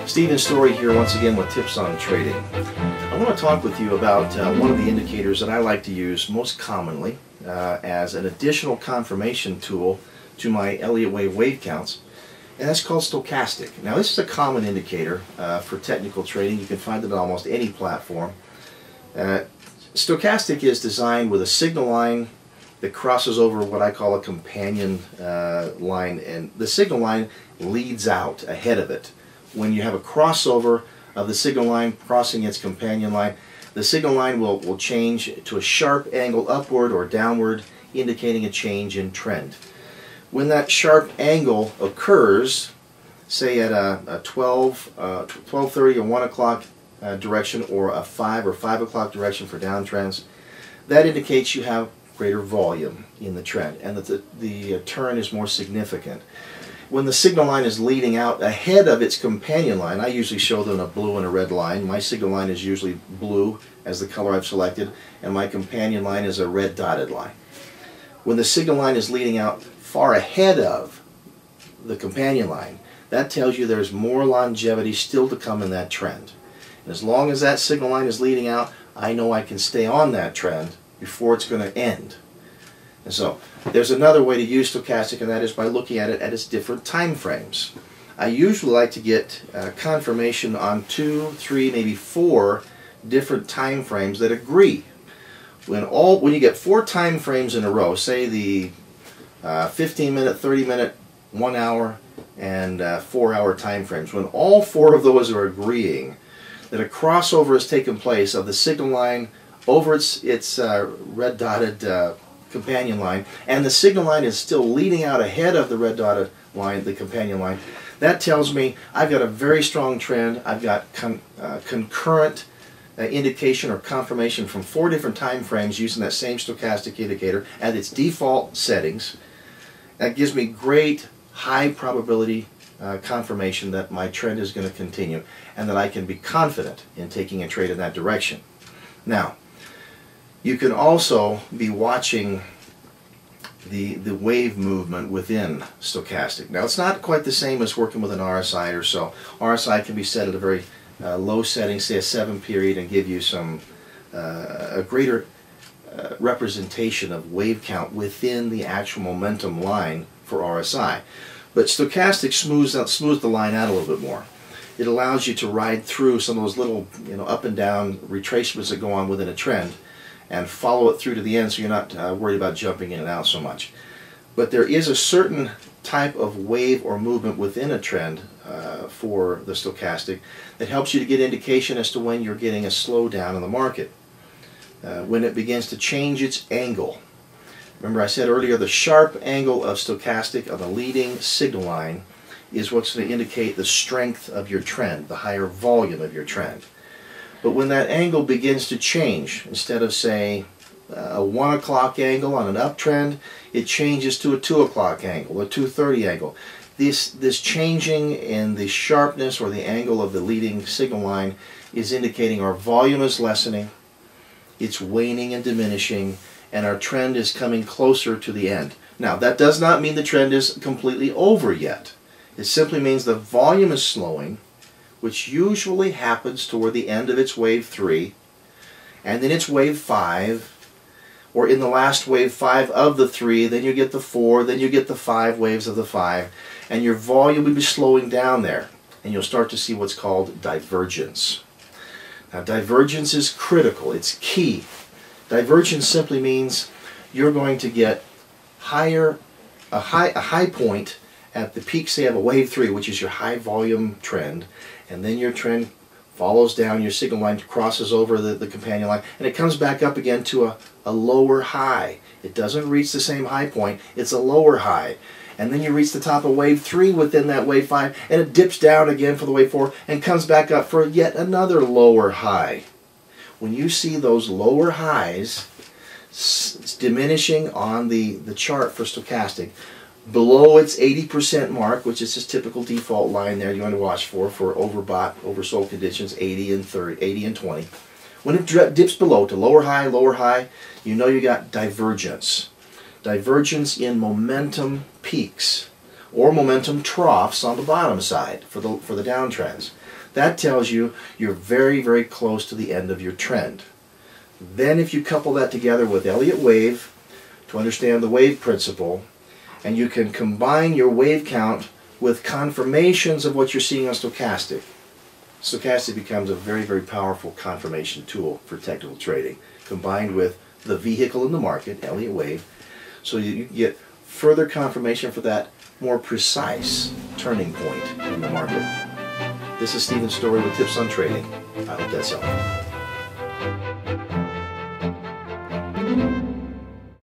Stephen Story here once again with tips on trading. I want to talk with you about one of the indicators that I like to use most commonly as an additional confirmation tool to my Elliott wave counts, and that's called Stochastic. Now this is a common indicator for technical trading. You can find it on almost any platform. Stochastic is designed with a signal line that crosses over what I call a companion line, and the signal line leads out ahead of it. When you have a crossover of the signal line crossing its companion line, the signal line will change to a sharp angle upward or downward, indicating a change in trend. When that sharp angle occurs, say at a 12:30 or 1 o'clock direction, or a 5 or 5 o'clock direction for downtrends, that indicates you have greater volume in the trend and that the turn is more significant. When the signal line is leading out ahead of its companion line, I usually show them a blue and a red line. My signal line is usually blue as the color I've selected, and my companion line is a red dotted line. When the signal line is leading out far ahead of the companion line, that tells you there's more longevity still to come in that trend. And as long as that signal line is leading out, I know I can stay on that trend before it's going to end. And so there's another way to use Stochastic, and that is by looking at it at its different time frames. I usually like to get confirmation on 2, 3, maybe 4 different time frames that agree. When you get 4 time frames in a row, say the 15-minute, 30-minute, 1 hour, and 4-hour time frames, when all 4 of those are agreeing that a crossover has taken place of the signal line over its red dotted companion line, and the signal line is still leading out ahead of the red dotted line, the companion line, that tells me I've got a very strong trend. I've got concurrent indication or confirmation from 4 different time frames using that same stochastic indicator at its default settings. That gives me great high probability confirmation that my trend is going to continue and that I can be confident in taking a trade in that direction. Now, you can also be watching the wave movement within Stochastic. Now, it's not quite the same as working with an RSI or so. RSI can be set at a very low setting, say a 7 period, and give you a greater representation of wave count within the actual momentum line for RSI. But Stochastic smooths the line out a little bit more. It allows you to ride through some of those little up and down retracements that go on within a trend and follow it through to the end, so you're not worried about jumping in and out so much. But there is a certain type of wave or movement within a trend for the Stochastic that helps you to get indication as to when you're getting a slowdown in the market. When it begins to change its angle. Remember I said earlier, the sharp angle of Stochastic of the leading signal line is what's going to indicate the strength of your trend, the higher volume of your trend. But when that angle begins to change, instead of say a 1 o'clock angle on an uptrend, it changes to a 2 o'clock angle, a 2:30 angle. This changing in the sharpness or the angle of the leading signal line is indicating our volume is lessening, it's waning and diminishing, and our trend is coming closer to the end. Now, that does not mean the trend is completely over yet. It simply means the volume is slowing, which usually happens toward the end of its wave 3, and then its wave 5, or in the last wave 5 of the 3, then you get the 4, then you get the 5 waves of the 5, and your volume will be slowing down there, and you'll start to see what's called divergence. Now, divergence is critical, it's key. Divergence simply means you're going to get a high point at the peak, say, of a wave 3, which is your high volume trend, and then your trend follows down, your signal line crosses over the companion line, and it comes back up again to a lower high. It doesn't reach the same high point, it's a lower high. And then you reach the top of wave 3 within that wave 5, and it dips down again for the wave 4, and comes back up for yet another lower high. When you see those lower highs diminishing on the chart for Stochastic, below its 80% mark, which is its typical default line there you want to watch for overbought, oversold conditions, 80 and 30, 80 and 20. When it dips below to lower high, you know you got divergence. Divergence in momentum peaks or momentum troughs on the bottom side for the downtrends. that tells you you're very, very close to the end of your trend. Then if you couple that together with Elliott wave to understand the wave principle, and you can combine your wave count with confirmations of what you're seeing on stochastic. Stochastic becomes a very, very powerful confirmation tool for technical trading, combined with the vehicle in the market, Elliott wave, so you get further confirmation for that more precise turning point in the market. This is Stephen Story with Tips on Trading. I hope that's helpful.